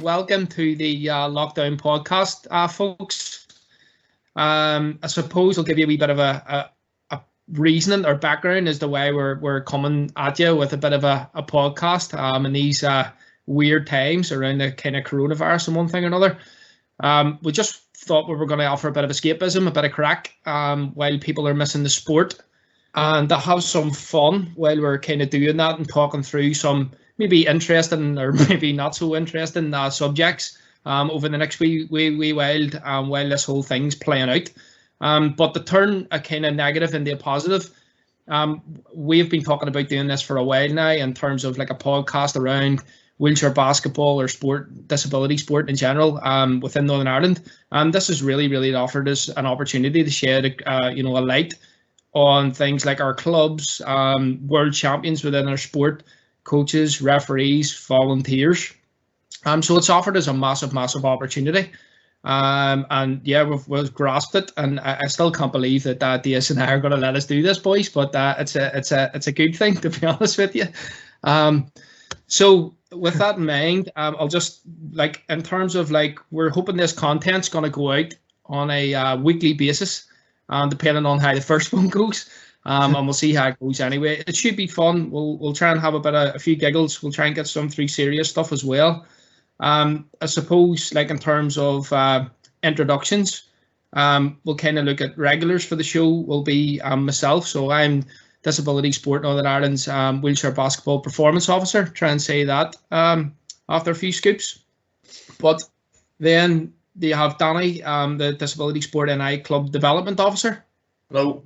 welcome to the Lockdown Podcast, folks. I suppose I'll give you a wee bit of a reasoning or background as to why we're coming at you with a bit of a podcast in these weird times around the kind of coronavirus and one thing or another. We just thought we were going to offer a bit of escapism, a bit of crack while people are missing the sport, and to have some fun while we're kind of doing that and talking through some maybe interesting or maybe not so interesting subjects over the next wee while this whole thing's playing out. But to turn a kind of negative into a positive, we've been talking about doing this for a while now in terms of like a podcast around wheelchair basketball or sport, disability sport in general, within Northern Ireland. This has really offered us an opportunity to shed a light on things like our clubs, world champions within our sport, coaches, referees, volunteers. So it's offered us a massive opportunity. And yeah, we've grasped it, and I still can't believe that DS and I are going to let us do this, boys. But it's a good thing, to be honest with you. So with that in mind, I'll just in terms of we're hoping this content's going to go out on a weekly basis, depending on how the first one goes. And we'll see how it goes anyway. It should be fun. We'll try and have a few giggles. We'll try and get some through serious stuff as well. I suppose in terms of introductions, we'll kind of look at regulars for the show. Will be myself. So I'm Disability Sport Northern Ireland's wheelchair basketball performance officer. Try and say that after a few scoops. But then you have Danny, the Disability Sport NI Club Development Officer. Hello.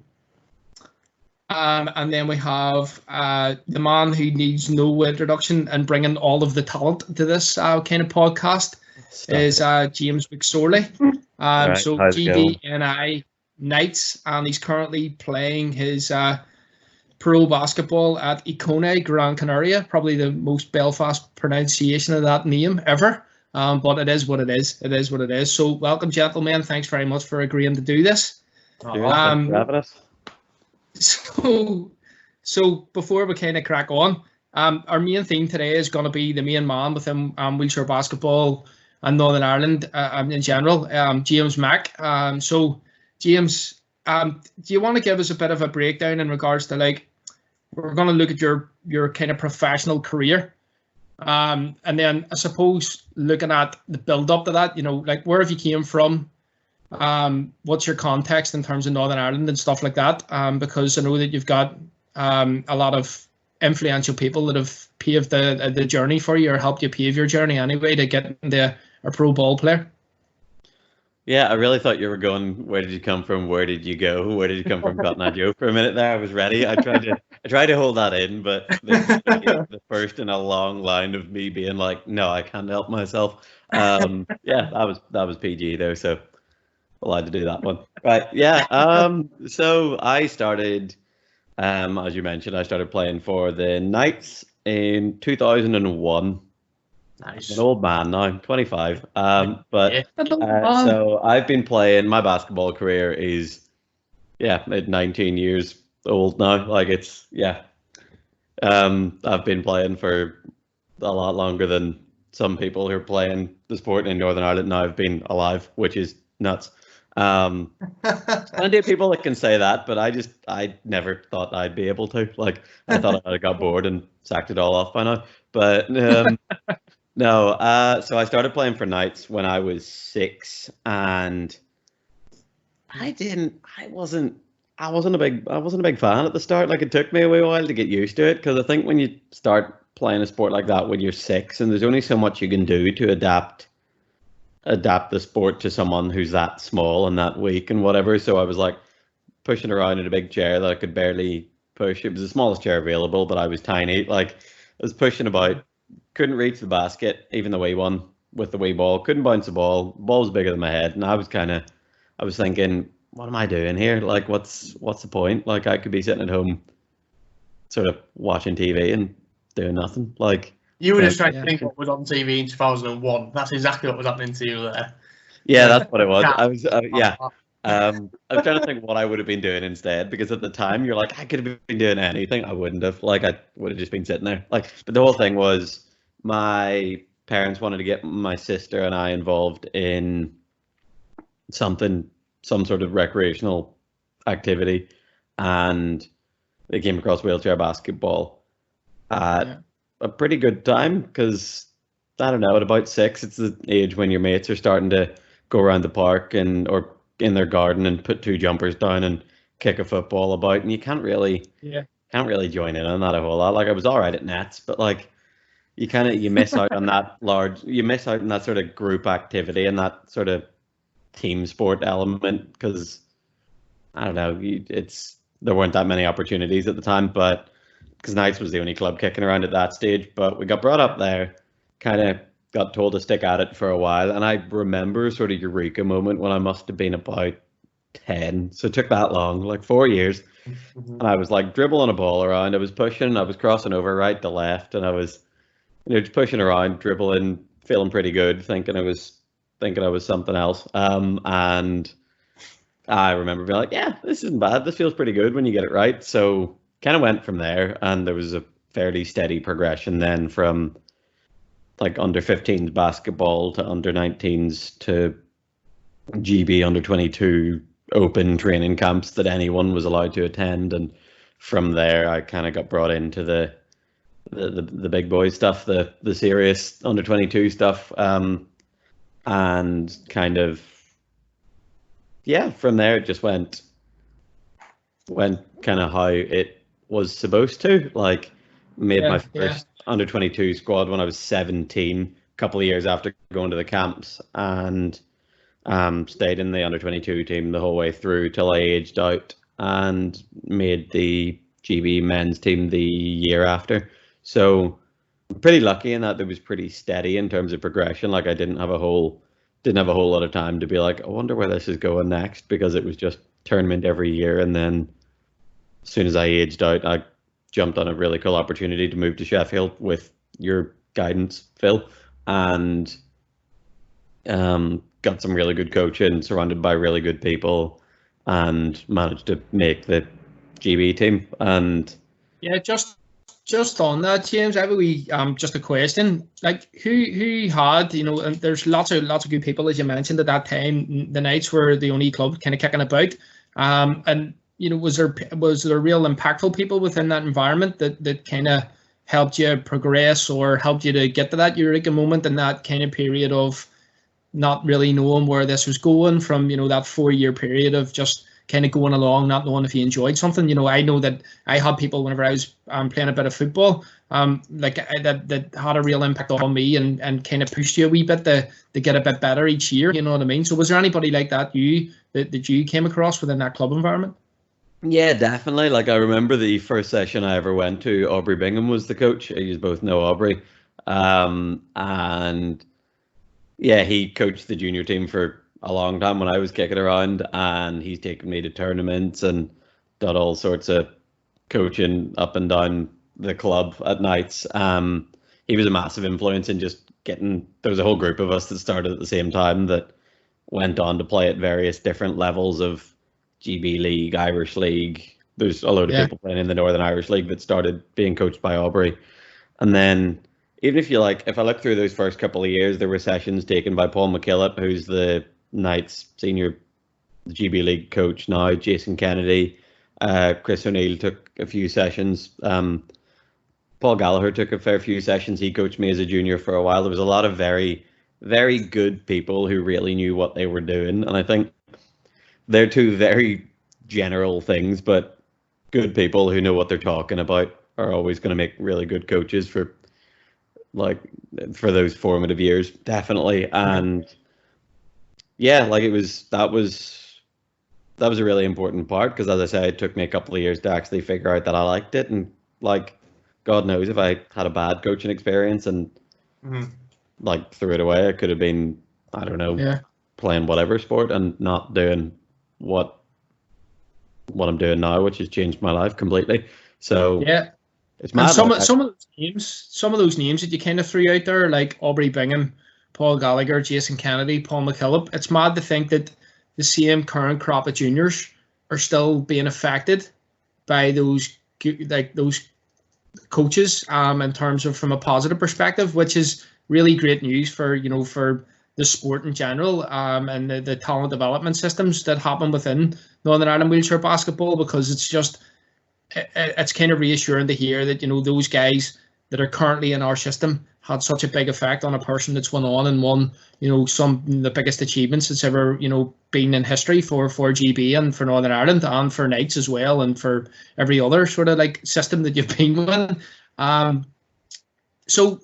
And then we have the man who needs no introduction and bringing all of the talent to this kind of podcast is James MacSorley. Right, so GDNI Knights, and he's currently playing his pro basketball at Icone, Gran Canaria. Probably the most Belfast pronunciation of that name ever. But it is what it is. It is what it is. So welcome, gentlemen. Thanks very much for agreeing to do this. Thanks for having us. So before we kind of crack on, our main theme today is going to be the main man within wheelchair basketball and Northern Ireland in general, James Mack. So James, do you want to give us a bit of a breakdown in regards to we're going to look at your kind of professional career, and then I suppose looking at the build up to that, where have you came from? What's your context in terms of Northern Ireland and stuff like that? Because I know that you've got a lot of influential people that have paved the journey for you, or helped you pave your journey anyway to get into a pro ball player. Yeah, I really thought you were going, where did you come from? Where did you go? Where did you come from? Cotton Eye Joe for a minute there. I was ready. I tried to hold that in, but this is the first in a long line of me being like, no, I can't help myself. Yeah, that was PG though, so allowed to do that one. Right, yeah. So I started, as you mentioned, I started playing for the Knights in 2001. Nice. I'm an old man now, 25. So I've been playing. My basketball career is, at 19 years old now. I've been playing for a lot longer than some people who are playing the sport in Northern Ireland now have been alive, which is nuts. Plenty of people that can say that, but I never thought I'd be able to. I thought I got bored and sacked it all off by now. But no. So I started playing for Knights when I was 6, and I wasn't a big fan at the start. It took me a wee while to get used to it, because I think when you start playing a sport like that when you're 6, and there's only so much you can do to adapt the sport to someone who's that small and that weak and whatever. So I was pushing around in a big chair that I could barely push. It was the smallest chair available, but I was tiny. I was pushing about, couldn't reach the basket, even the wee one with the wee ball, couldn't bounce the ball. Ball was bigger than my head, and I was thinking, what am I doing here? What's the point? I could be sitting at home sort of watching TV and doing nothing. You were just trying to think what was on TV in 2001. That's exactly what was happening to you there. Yeah, that's what it was. I was trying to think what I would have been doing instead, because at the time you're I could have been doing anything. I wouldn't have. I would have just been sitting there. But the whole thing was, my parents wanted to get my sister and I involved in some sort of recreational activity, and they came across wheelchair basketball at a pretty good time because, I don't know, at about 6, it's the age when your mates are starting to go around the park or in their garden and put 2 jumpers down and kick a football about, and you can't really join in on that a whole lot. Like, I was all right at nets, but like you miss out on that sort of group activity and that sort of team sport element because, I don't know, there weren't that many opportunities at the time, but because Knights was the only club kicking around at that stage. But we got brought up there, kind of got told to stick at it for a while, and I remember sort of eureka moment when I must have been about 10, so it took that long, like 4 years. And I was like dribbling a ball around, I was pushing, I was crossing over right to left, and I was just pushing around, dribbling, feeling pretty good, thinking I was something else. And I remember being like, yeah, this isn't bad, this feels pretty good when you get it right. So kind of went from there, and there was a fairly steady progression then from like under 15s basketball to under 19s to GB under 22 open training camps that anyone was allowed to attend, and from there I kind of got brought into the big boy stuff, the serious under 22 stuff, and kind of from there it just went kind of how it was supposed to. Like, made my first under 22 squad when I was 17, a couple of years after going to the camps, and stayed in the under 22 team the whole way through till I aged out and made the GB men's team the year after. So I'm pretty lucky in that it was pretty steady in terms of progression. Like, I didn't have a whole lot of time to be like, I wonder where this is going next, because it was just tournament every year. And then as soon as I aged out, I jumped on a really cool opportunity to move to Sheffield with your guidance, Phil, and got some really good coaching, surrounded by really good people, and managed to make the GB team. And just on that, James, I have a wee, just a question. Like, who had, and there's lots of good people, as you mentioned, at that time. The Knights were the only club kind of kicking about, and was there real impactful people within that environment that kind of helped you progress or helped you to get to that eureka moment in that kind of period of not really knowing where this was going, from that 4-year period of just kind of going along, not knowing if you enjoyed something? I know that I had people whenever I was playing a bit of football, that had a real impact on me and kind of pushed you a wee bit to get a bit better each year. You know what I mean? So was there anybody like that that you came across within that club environment? Yeah, definitely. Like, I remember the first session I ever went to, Aubrey Bingham was the coach. You both know Aubrey. And yeah, he coached the junior team for a long time when I was kicking around, and he's taken me to tournaments and done all sorts of coaching up and down the club at Knights. He was a massive influence in just there was a whole group of us that started at the same time that went on to play at various different levels of GB League, Irish League. There's a load of people playing in the Northern Irish League that started being coached by Aubrey. And then, even if I look through those first couple of years, there were sessions taken by Paul McKillop, who's the Knights senior GB League coach now, Jason Kennedy, Chris O'Neill took a few sessions. Paul Gallagher took a fair few sessions. He coached me as a junior for a while. There was a lot of very, very good people who really knew what they were doing. And I think they're two very general things, but good people who know what they're talking about are always going to make really good coaches for those formative years, definitely. And yeah, like, that was a really important part, because, as I said, it took me a couple of years to actually figure out that I liked it. And like, God knows if I had a bad coaching experience and threw it away, I could have been, I don't know, playing whatever sport and not doing what I'm doing now, which has changed my life completely. So yeah, it's mad. And some of those names that you kind of threw out there, like Aubrey Bingham, Paul Gallagher, Jason Kennedy, Paul McKillop, it's mad to think that the same current crop of juniors are still being affected by those coaches, in terms of, from a positive perspective, which is really great news for for the sport in general, and the talent development systems that happen within Northern Ireland wheelchair basketball, because it's kind of reassuring to hear that those guys that are currently in our system had such a big effect on a person that's went on and won some of the biggest achievements that's ever been in history for GB and for Northern Ireland and for Knights as well, and for every other sort of like system that you've been with. So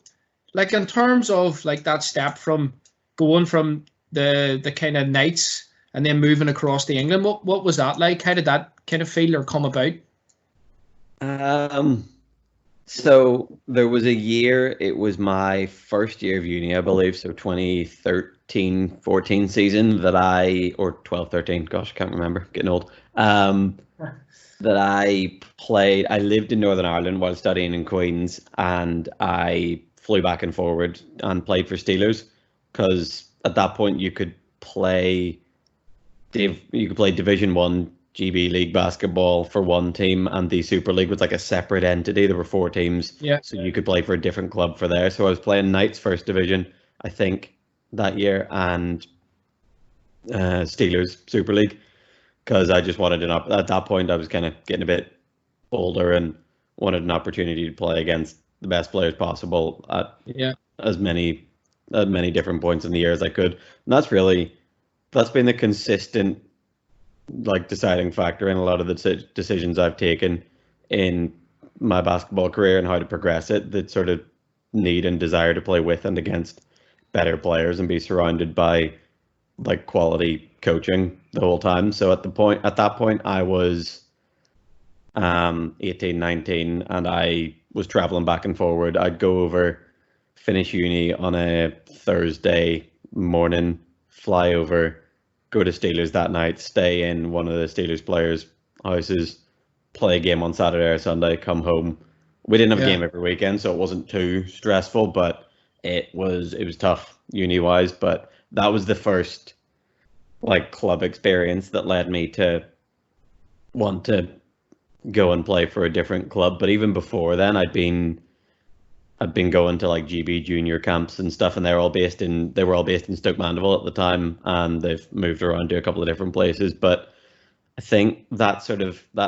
like in terms of like that step from going from the kind of Knights and then moving across to England, what was that like? How did that kind of feel or come about? So there was a year, it was my first year of uni, I believe, so 2013-14 season or 12-13, gosh, I can't remember, getting old, that I lived in Northern Ireland while studying in Queen's, and I flew back and forward and played for Steelers, because at that point you could play Division 1 GB League basketball for one team, and the Super League was like a separate entity. There were 4 teams, so you could play for a different club for there. So I was playing Knights First Division, I think, that year, and Steelers Super League, because I just wanted at that point I was kind of getting a bit older and wanted an opportunity to play against the best players possible at as many different points in the year as I could. And that's been the consistent like deciding factor in a lot of the decisions I've taken in my basketball career and how to progress it. That sort of need and desire to play with and against better players and be surrounded by like quality coaching the whole time. So at that point I was 18, 19, and I was traveling back and forward. I'd go over, finish uni on a Thursday morning, fly over, go to Steelers that night, stay in one of the Steelers players' houses, play a game on Saturday or Sunday, come home. We didn't have a game every weekend, so it wasn't too stressful, but it was tough uni-wise. But that was the first like club experience that led me to want to go and play for a different club. But even before then, I'd been going to like GB junior camps and stuff, and they were all based in Stoke Mandeville at the time, and they've moved around to a couple of different places. But I think that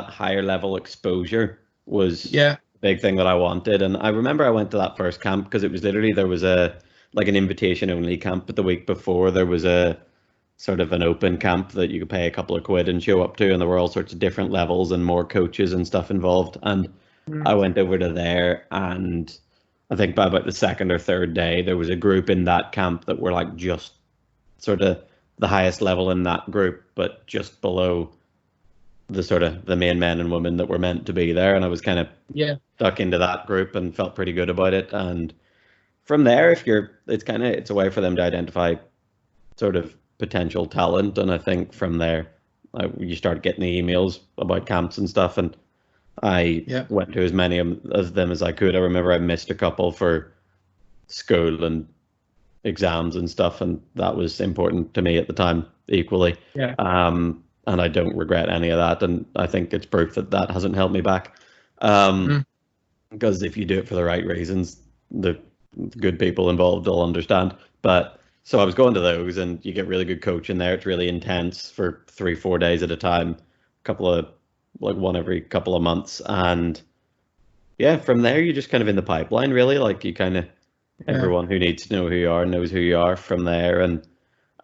higher level exposure was a big thing that I wanted. And I remember I went to that first camp because it was literally, there was an invitation only camp, but the week before there was a sort of an open camp that you could pay a couple of quid and show up to, and there were all sorts of different levels and more coaches and stuff involved. And I went over to there, and I think by about the second or third day, there was a group in that camp that were like just sort of the highest level in that group, but just below the sort of the main men and women that were meant to be there. And I was kind of stuck into that group and felt pretty good about it. And from there, it's a way for them to identify sort of potential talent. And I think from there, you start getting the emails about camps and stuff, and I went to as many of them as I could. I remember I missed a couple for school and exams and stuff, and that was important to me at the time equally. And I don't regret any of that, and I think it's proof that hasn't held me back. Because if you do it for the right reasons, the good people involved will understand. But so I was going to those, and you get really good coaching there. It's really intense for 3-4 days at a time, one every couple of months. And from there you're just kind of in the pipeline, really. Like you kind of everyone who needs to know who you are knows who you are from there. And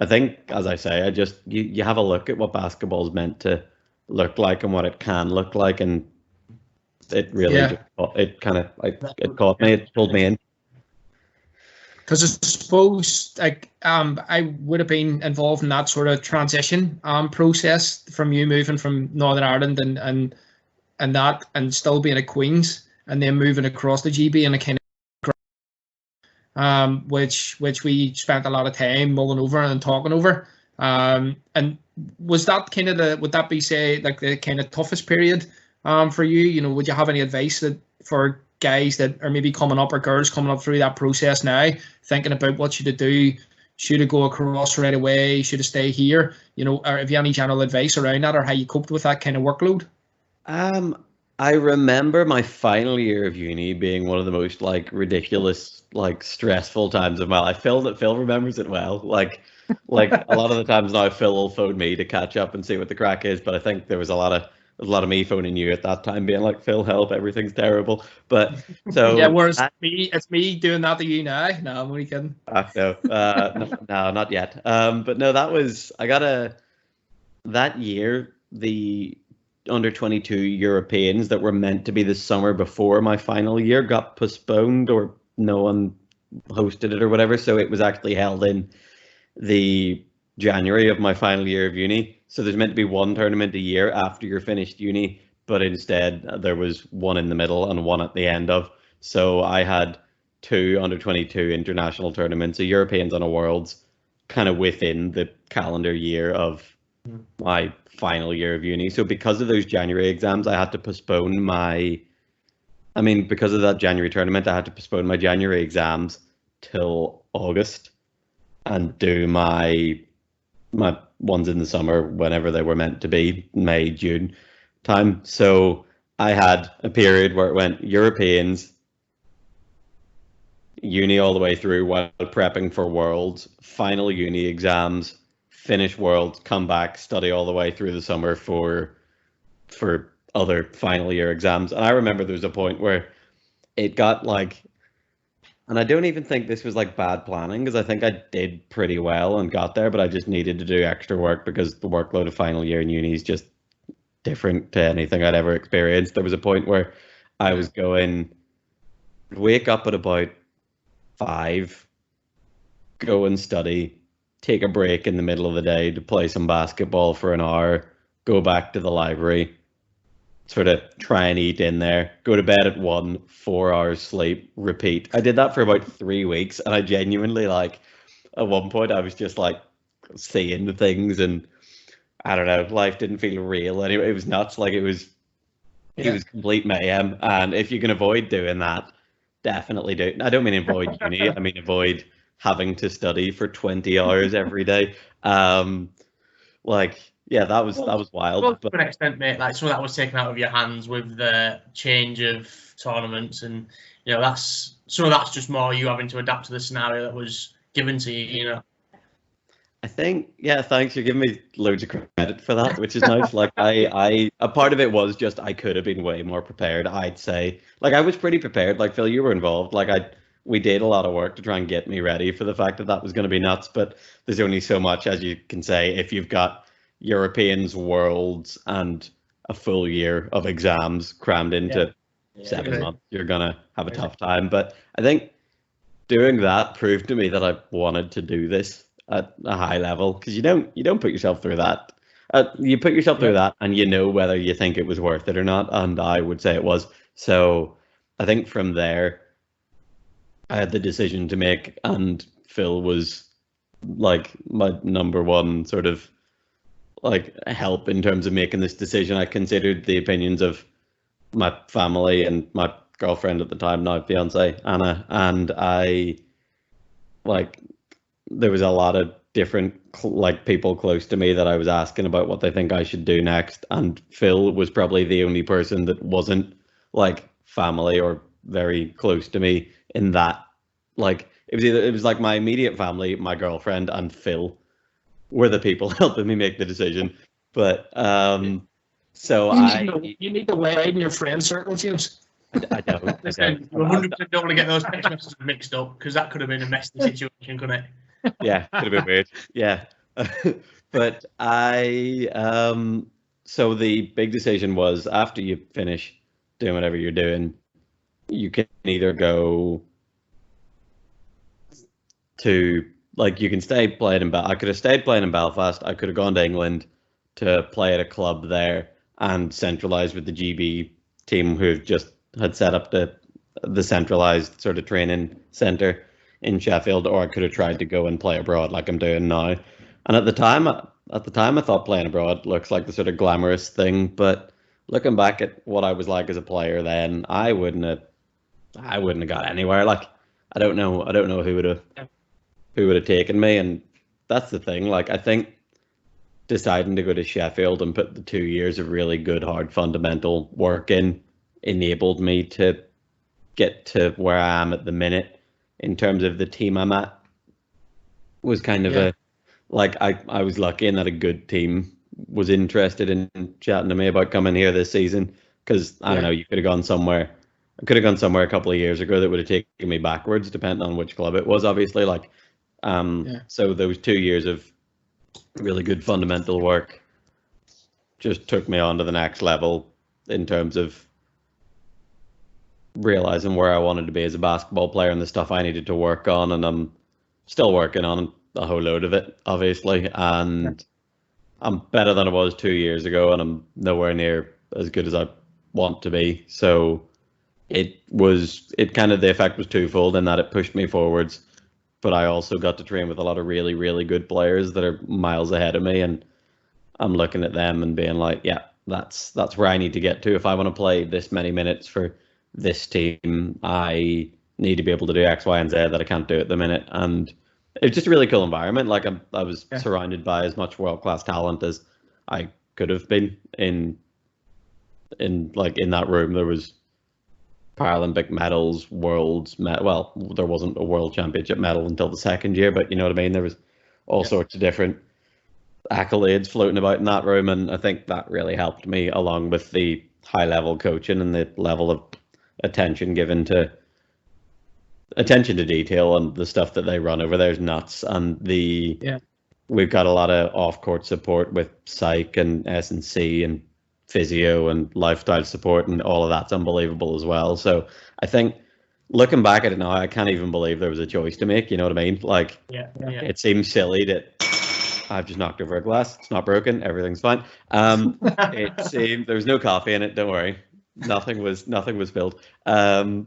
I think, as I say, you have a look at what basketball is meant to look like and what it can look like, and it really it caught me, it pulled me in. Because I suppose I would have been involved in that sort of transition process from you moving from Northern Ireland and still being at Queen's, and then moving across the GB and a kind of which we spent a lot of time mulling over and talking over. And was that kind of would that be, say, like the kind of toughest period for you? Would you have any advice for guys that are maybe coming up, or girls coming up through that process now, thinking about what should they do? Should it go across right away? Should it stay here? Or have you any general advice around that, or how you coped with that kind of workload? I remember my final year of uni being one of the most like ridiculous, like stressful times of my life. Phil remembers it well. Like a lot of the times now, Phil will phone me to catch up and see what the crack is. But I think there was a lot of me phoning you at that time, being like, "Phil, help! Everything's terrible." But so yeah, whereas it's me doing that to you now. No, I'm only kidding. No, no, not yet. But no, that year, the under 22 Europeans that were meant to be the summer before my final year got postponed, or no one hosted it or whatever. So it was actually held in the January of my final year of uni. So there's meant to be one tournament a year after you're finished uni, but instead there was one in the middle and one at the end of. So I had 2 under 22 international tournaments, a Europeans and a Worlds, kind of within the calendar year of my final year of uni. So because of those January exams, I had to postpone because of that January tournament, I had to postpone my January exams till August and do my ones in the summer whenever they were meant to be, May, June time. So I had a period where it went Europeans, uni all the way through while prepping for Worlds, final uni exams, finish Worlds, come back, study all the way through the summer for other final year exams. And I remember there was a point where it got like, and I don't even think this was like bad planning, because I think I did pretty well and got there, but I just needed to do extra work because the workload of final year in uni is just different to anything I'd ever experienced. There was a point where I was wake up at about 5, go and study, take a break in the middle of the day to play some basketball for an hour, go back to the library, sort of try and eat in there, go to bed at 1, 4 hours sleep, repeat. I did that for about 3 weeks, and I genuinely, like, at one point I was just like seeing the things, and I don't know, life didn't feel real anyway. It was nuts. Like, it was complete mayhem. And if you can avoid doing that, definitely do. I don't mean avoid uni, I mean avoid having to study for 20 hours every day. Yeah, that was wild. Well, to an extent, mate, like some of that was taken out of your hands with the change of tournaments, and that's just more you having to adapt to the scenario that was given to you. I think, yeah, thanks. You're giving me loads of credit for that, which is nice. Like, a part of it was just I could have been way more prepared, I'd say. Like, I was pretty prepared. Like, Phil, you were involved. Like, we did a lot of work to try and get me ready for the fact that was going to be nuts. But there's only so much, as you can say, if you've got Europeans, Worlds, and a full year of exams crammed into 7 months, you're going to have a tough time. But I think doing that proved to me that I wanted to do this at a high level, because you don't put yourself through that. You put yourself through that, and you know whether you think it was worth it or not. And I would say it was. So I think from there, I had the decision to make, and Phil was like my number one sort of like help in terms of making this decision. I considered the opinions of my family and my girlfriend at the time, now fiance Anna, and there was a lot of different people close to me that I was asking about what they think I should do next, and Phil was probably the only person that wasn't like family or very close to me in that. Like, it was like my immediate family, my girlfriend, and Phil were the people helping me make the decision. But so you need to widen your friend circle, James. I don't. You 100% don't want to get those text messages mixed up, because that could have been a messy situation, couldn't it? Yeah, could have been weird. Yeah. But so the big decision was, after you finish doing whatever you're doing, you can either go to, like, you can stay playing in I could have stayed playing in Belfast. I could have gone to England to play at a club there and centralised with the GB team, who just had set up the centralised sort of training centre in Sheffield, or I could have tried to go and play abroad like I'm doing now. And at the time I thought playing abroad looks like the sort of glamorous thing, but looking back at what I was like as a player then, I wouldn't have got anywhere. Like, I don't know who would have taken me. And that's the thing. Like, I think deciding to go to Sheffield and put the 2 years of really good, hard fundamental work in enabled me to get to where I am at the minute in terms of the team I'm at. Was kind of I was lucky in that a good team was interested in chatting to me about coming here this season, because I don't know, you could have gone somewhere. I could have gone somewhere a couple of years ago that would have taken me backwards, depending on which club it was, obviously. So those 2 years of really good fundamental work just took me on to the next level in terms of realizing where I wanted to be as a basketball player and the stuff I needed to work on, and I'm still working on a whole load of it, obviously, and I'm better than I was 2 years ago, and I'm nowhere near as good as I want to be. So the effect was twofold in that it pushed me forwards, but I also got to train with a lot of really, really good players that are miles ahead of me, and I'm looking at them and being like, yeah, that's where I need to get to. If I want to play this many minutes for this team, I need to be able to do X, Y, and Z that I can't do at the minute. And it's just a really cool environment. Like I was surrounded by as much world-class talent as I could have been in that room. There was Paralympic medals, well, there wasn't a world championship medal until the second year, but you know what I mean? There was all sorts of different accolades floating about in that room, and I think that really helped me, along with the high-level coaching and the level of attention given to detail, and the stuff that they run over there is nuts. And we've got a lot of off-court support with psych and S&C and physio and lifestyle support, and all of that's unbelievable as well. So I think, looking back at it now, I can't even believe there was a choice to make. You know what I mean? Like, it seems silly that I've just knocked over a glass. It's not broken. Everything's fine. It seemed there was no coffee in it. Don't worry. Nothing was spilled. It's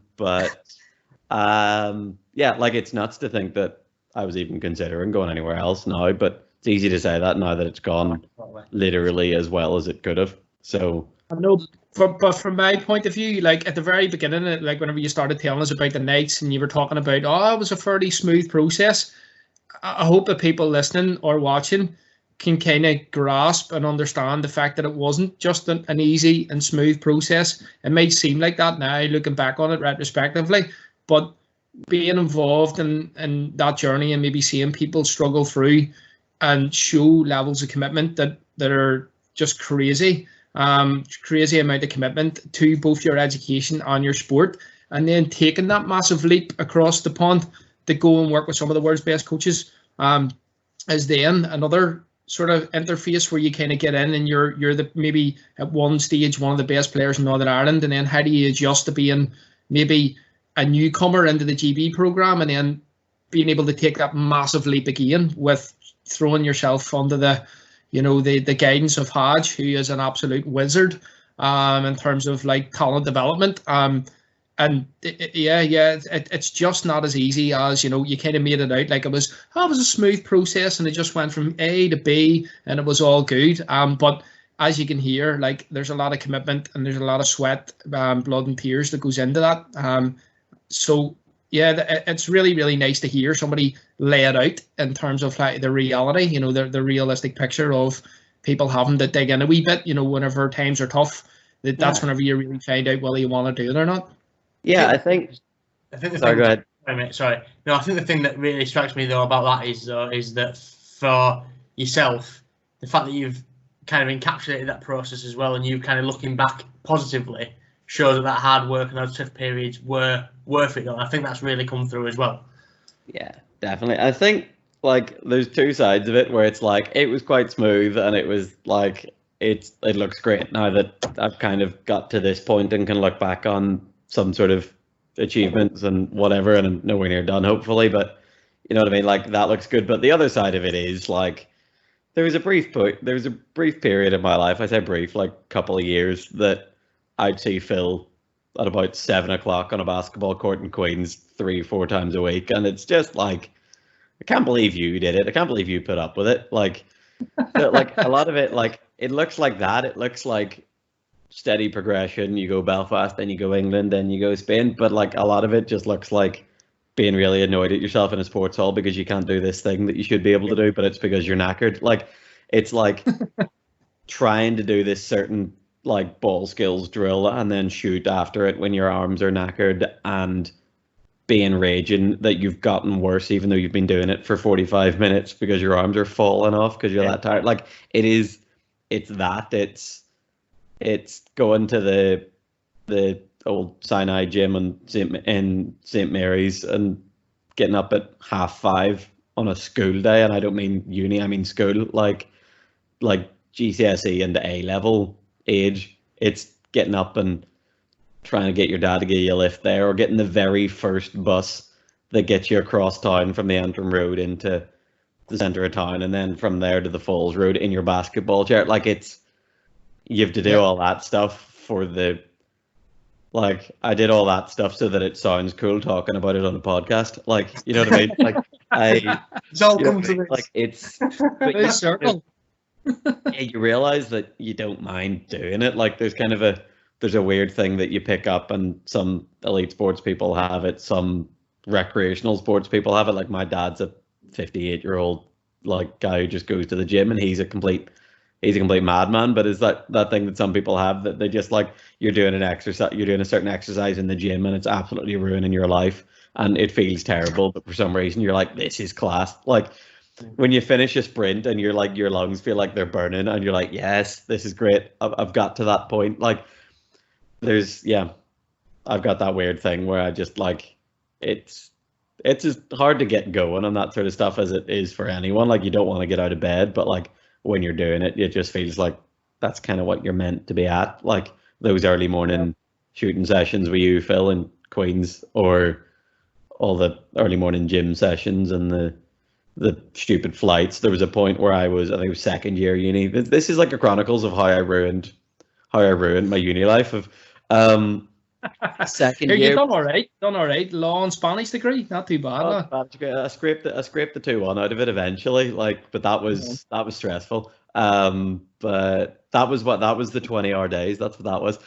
nuts to think that I was even considering going anywhere else now, but it's easy to say that now that it's gone literally as well as it could have. So I know, but from my point of view, like at the very beginning, like whenever you started telling us about the nights and you were talking about, it was a fairly smooth process. I hope that people listening or watching can kind of grasp and understand the fact that it wasn't just an easy and smooth process. It might seem like that now, looking back on it retrospectively, but being involved in that journey and maybe seeing people struggle through and show levels of commitment that are just crazy amount of commitment to both your education and your sport, and then taking that massive leap across the pond to go and work with some of the world's best coaches is then another sort of interface where you kind of get in and you're the maybe at one stage one of the best players in Northern Ireland, and then how do you adjust to being maybe a newcomer into the GB program, and then being able to take that massive leap again with throwing yourself under the guidance of Hodge, who is an absolute wizard in terms of like talent development. It's just not as easy as, you kind of made it out like it was a smooth process and it just went from A to B and it was all good. But as you can hear, like there's a lot of commitment and there's a lot of sweat, blood and tears that goes into that. It's really, really nice to hear somebody lay it out in terms of like the reality, the realistic picture of people having to dig in a wee bit, whenever times are tough. That's whenever you really find out whether you want to do it or not. Yeah, I think the sorry, go ahead. Sorry. No, I think the thing that really strikes me though about that is that for yourself, the fact that you've kind of encapsulated that process as well, and you kind of looking back positively shows that hard work and those tough periods were worth it. I think that's really come through as well. Yeah, definitely. I think like there's two sides of it where it's like it was quite smooth and it was like it looks great now that I've kind of got to this point and can look back on some sort of achievements and whatever, and I'm nowhere near done, hopefully, but you know what I mean, like that looks good. But the other side of it is like there was a brief period in my life, I say brief, like a couple of years, that I'd see Phil at about 7 o'clock on a basketball court in Queens 3-4 times a week, and it's just like, I can't believe you did it, I can't believe you put up with it. Like a lot of it, like it looks like that, it looks like steady progression. You go Belfast, then you go England, then you go Spain. But like a lot of it just looks like being really annoyed at yourself in a sports hall because you can't do this thing that you should be able to do, but it's because you're knackered. Like it's like trying to do this certain like ball skills drill and then shoot after it when your arms are knackered and being raging that you've gotten worse even though you've been doing it for 45 minutes because your arms are falling off because you're that tired. Like it's going to the old Sinai gym in St. Mary's and getting up at 5:30 on a school day, and I don't mean uni, I mean school, like GCSE and A level age. It's getting up and trying to get your dad to give you a lift there, or getting the very first bus that gets you across town from the Antrim Road into the centre of town, and then from there to the Falls Road in your basketball chair. Like you have to do all that stuff for the. Like, I did all that stuff so that it sounds cool talking about it on a podcast. Like, you know what I mean? Like, it's all come to this. Like, it's circle. You realize that you don't mind doing it. Like, there's a weird thing that you pick up, and some elite sports people have it, some recreational sports people have it. Like, my dad's a 58-year-old like guy who just goes to the gym, and he's a complete madman. But is that thing that some people have, that they just like, you're doing a certain exercise in the gym and it's absolutely ruining your life and it feels terrible, but for some reason you're like, this is class. Like when you finish a sprint and you're like, your lungs feel like they're burning and you're like, yes, this is great. I've got to that point. Like I've got that weird thing where I just like, it's as hard to get going on that sort of stuff as it is for anyone. Like, you don't want to get out of bed, but like when you're doing it, it just feels like that's kind of what you're meant to be at. Like those early morning shooting sessions with you, Phil, in Queens, or all the early morning gym sessions and the stupid flights. There was a point where I think it was second year uni. This is like a chronicles of how I ruined my uni life. Of second year, you've done all right. Law and Spanish degree, not too bad. I scraped the 2-1 out of it eventually. Like, but that was stressful. But that was the 20-hour days. That's what that was.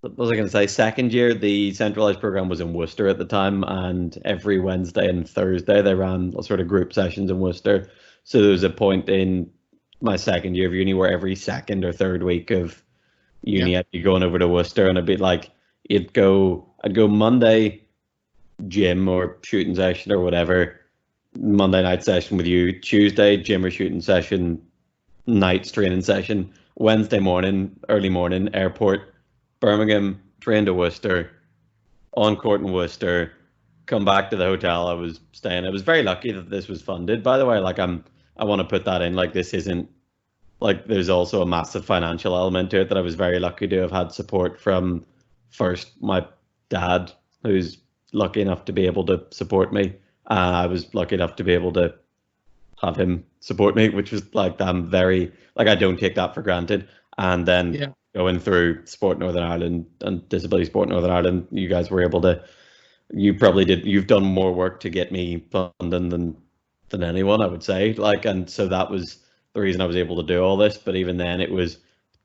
But what was I going to say? Second year, the centralized program was in Worcester at the time, and every Wednesday and Thursday they ran sort of group sessions in Worcester. So there was a point in my second year of uni where every second or third week of uni I'd be going over to Worcester, and I'd be like, I'd go Monday gym or shooting session or whatever, Monday night session with you, Tuesday gym or shooting session, night training session, Wednesday morning, early morning, airport, Birmingham, train to Worcester, on court in Worcester, come back to the hotel I was staying. I was very lucky that this was funded, by the way. Like, I want to put that in. Like, this isn't like, there's also a massive financial element to it, that I was very lucky to have had support from, first, my dad, who's lucky enough to be able to support me. I was lucky enough to be able to have him support me, which was like, I'm very, like, I don't take that for granted. And then going through Sport Northern Ireland and Disability Sport Northern Ireland, you guys were able to, you've done more work to get me funding than anyone, I would say. Like, and so that was the reason I was able to do all this. But even then, it was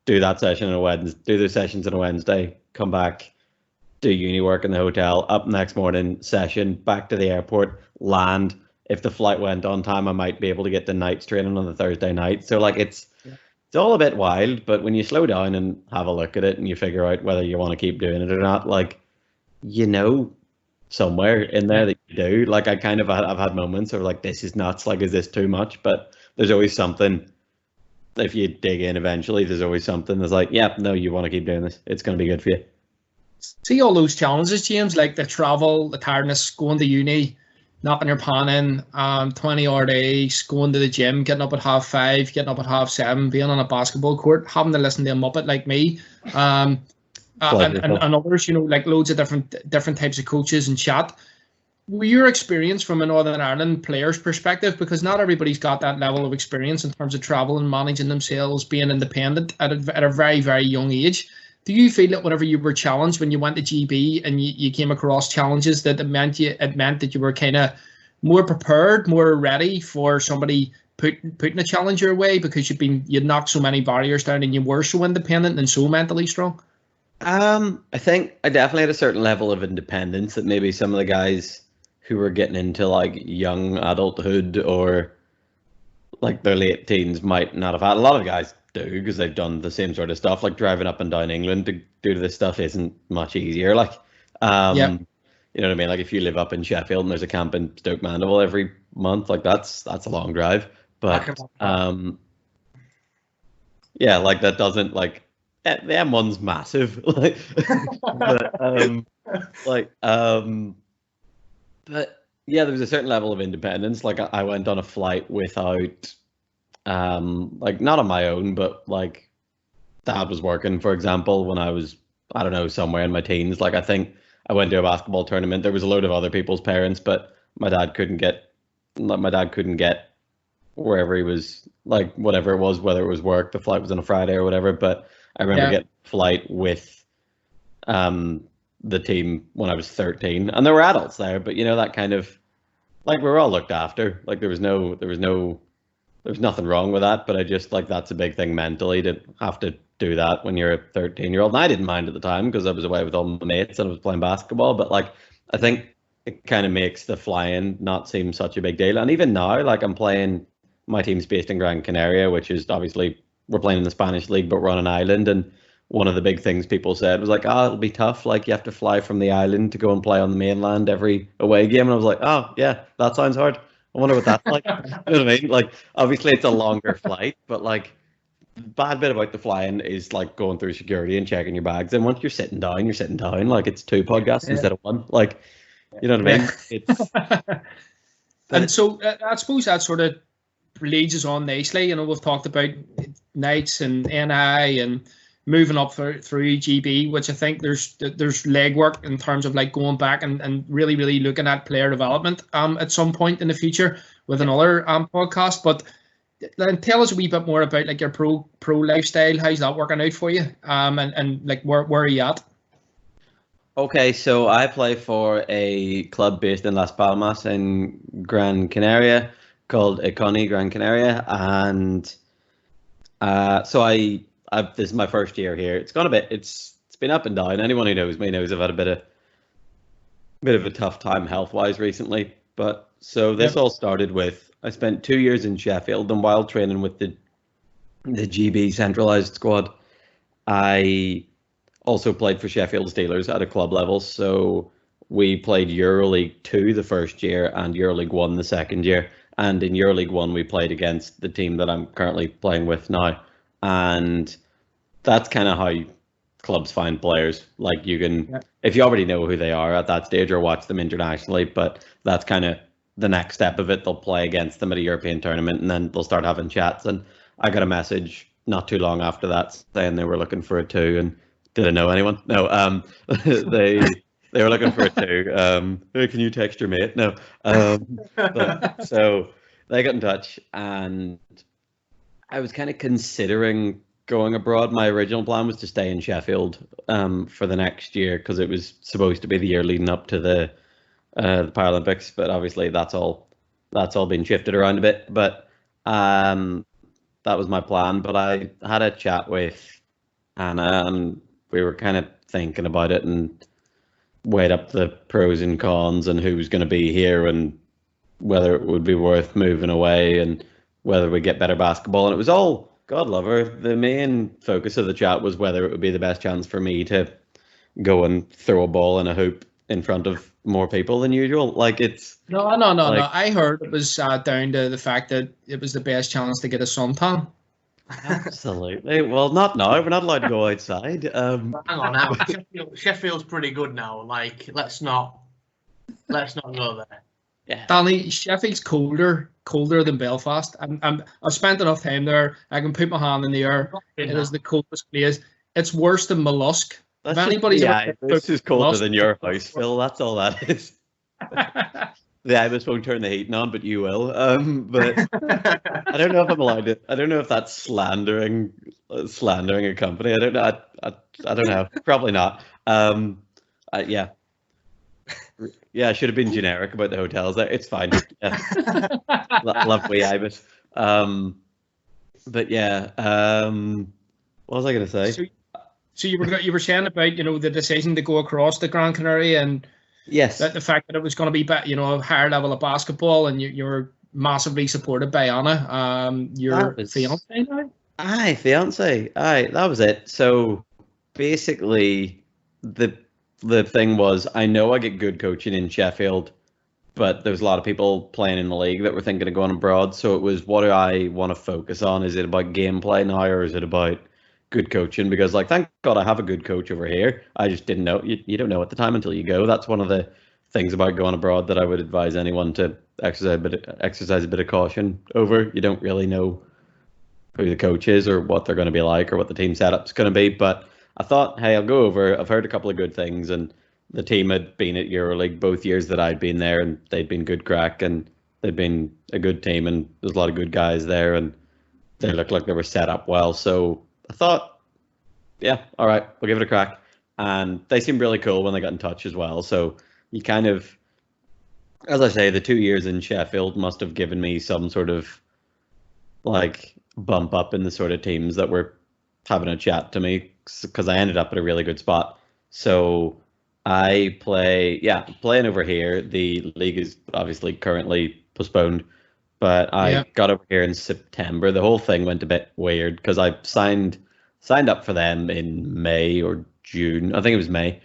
do that session on a Wednesday, do those sessions on a Wednesday, come back, do uni work in the hotel, up next morning, session, back to the airport, land. If the flight went on time, I might be able to get the night's training on the Thursday night. So like, it's all a bit wild, but when you slow down and have a look at it and you figure out whether you want to keep doing it or not, like, you know, somewhere in there that you do. Like, I've had moments of like, this is nuts, like, is this too much? But there's always something, if you dig in eventually, there's always something that's like, yeah, no, you want to keep doing this. It's going to be good for you. See all those challenges, James, like the travel, the tiredness, going to uni, knocking your pan in, 20-hour days, going to the gym, getting up at 5:30, getting up at 7:30, being on a basketball court, having to listen to a Muppet like me, and others, you know, like loads of different types of coaches and chat. Your experience from a Northern Ireland player's perspective, because not everybody's got that level of experience in terms of travel and managing themselves, being independent at a very, very young age. Do you feel that whenever you were challenged when you went to GB and you came across challenges, that it meant that you were kind of more prepared, more ready for somebody putting a challenge your way, because you'd knocked so many barriers down and you were so independent and so mentally strong? I think I definitely had a certain level of independence that maybe some of the guys who are getting into like young adulthood or like their late teens might not have had. A lot of guys do because they've done the same sort of stuff. Like driving up and down England to do this stuff isn't much easier. Like, Yeah. you know what I mean? Like if you live up in Sheffield and there's a camp in Stoke Mandeville every month, like that's a long drive. But yeah, like that doesn't like the M1's massive. Like, but yeah, there was a certain level of independence. Like I went on a flight without, like not on my own, but like Dad was working, for example, when I was, I don't know, somewhere in my teens. Like I think I went to a basketball tournament. There was a load of other people's parents, but my dad couldn't get wherever he was, like whatever it was, whether it was work, the flight was on a Friday or whatever. But I remember getting a flight with the team when I was 13, and there were adults there, but you know, that kind of like we were all looked after. Like there was nothing wrong with that, but I just like that's a big thing mentally to have to do that when you're a 13-year-old. And I didn't mind at the time because I was away with all my mates and I was playing basketball, but like I think it kind of makes the flying not seem such a big deal. And even now, like I'm playing, my team's based in Gran Canaria, which is obviously we're playing in the Spanish league, but we're on an island. And one of the big things people said was like, oh, it'll be tough. Like you have to fly from the island to go and play on the mainland every away game. And I was like, oh yeah, that sounds hard. I wonder what that's like. You know what I mean? Like obviously it's a longer flight, but like the bad bit about the flying is like going through security and checking your bags. And once you're sitting down, you're sitting down. Like it's 2 podcasts instead of 1. Like, you know what I mean? It's and so I suppose that sort of leads us on nicely. You know, we've talked about Knights and NI and moving up through GB, which I think there's legwork in terms of like going back and really looking at player development at some point in the future with another podcast. But then tell us a wee bit more about like your pro lifestyle. How's that working out for you? And like where are you at? Okay, so I play for a club based in Las Palmas in Gran Canaria called Iconi Gran Canaria, and so this is my first year here. It's gone a bit. It's been up and down. Anyone who knows me knows I've had a bit of a tough time health-wise recently. But so this all started with I spent 2 years in Sheffield, and while training with the GB centralised squad, I also played for Sheffield Steelers at a club level. So we played EuroLeague 2 the first year and EuroLeague 1 the second year. And in EuroLeague 1, we played against the team that I'm currently playing with now. And that's kind of how clubs find players. Like you can, if you already know who they are at that stage or watch them internationally, but that's kind of the next step of it. They'll play against them at a European tournament and then they'll start having chats. And I got a message not too long after that saying they were looking for a 2. And did I know anyone? No. They were looking for a 2. Hey, can you text your mate? No. So they got in touch and I was kind of considering going abroad. My original plan was to stay in Sheffield for the next year because it was supposed to be the year leading up to the Paralympics, but obviously that's all been shifted around a bit. But that was my plan. But I had a chat with Anna and we were kind of thinking about it and weighed up the pros and cons and who was going to be here and whether it would be worth moving away and whether we get better basketball. And it was all, God love her, the main focus of the chat was whether it would be the best chance for me to go and throw a ball in a hoop in front of more people than usual. Like it's no. I heard it was down to the fact that it was the best chance to get a suntan. Absolutely. Well, not now. We're not allowed to go outside. Hang on now. Sheffield's pretty good now. Like, let's not go there. Yeah. Danny, Sheffield's colder than Belfast. I've spent enough time there. I can put my hand in the air. It is the coldest place. It's worse than Mollusk. If anybody's this is colder than your house, Phil. That's all that is. The Ibis won't turn the heating on, but you will. But I don't know if I'm allowed to. I don't know if that's slandering a company. I don't know. I don't know. Probably not. Yeah. Yeah, I should have been generic about the hotels there. It's fine. Yeah. Lovely Ibis. But yeah. What was I going to say? So you were saying about the decision to go across the Gran Canaria and Yes. the fact that it was going to be, a higher level of basketball, and you were massively supported by Anna, your fiance now. Aye, fiance. Aye, that was it. So basically, the thing was, I know I get good coaching in Sheffield, but there was a lot of people playing in the league that were thinking of going abroad. So it was, what do I want to focus on? Is it about gameplay now, or is it about good coaching? Because, like, thank God I have a good coach over here. I just didn't know. You don't know at the time until you go. That's one of the things about going abroad that I would advise anyone to exercise a bit of caution over. You don't really know who the coach is or what they're going to be like or what the team setup's going to be. But I thought, hey, I'll go over. I've heard a couple of good things, and the team had been at EuroLeague both years that I'd been there, and they'd been good crack, and they'd been a good team, and there's a lot of good guys there, and they looked like they were set up well. So I thought, yeah, all right, we'll give it a crack. And they seemed really cool when they got in touch as well. So you kind of, as I say, the 2 years in Sheffield must have given me some sort of like bump up in the sort of teams that were having a chat to me, because I ended up at a really good spot. So I playing over here. The league is obviously currently postponed, but I got over here in September. The whole thing went a bit weird because I signed up for them in May or June. I think it was May.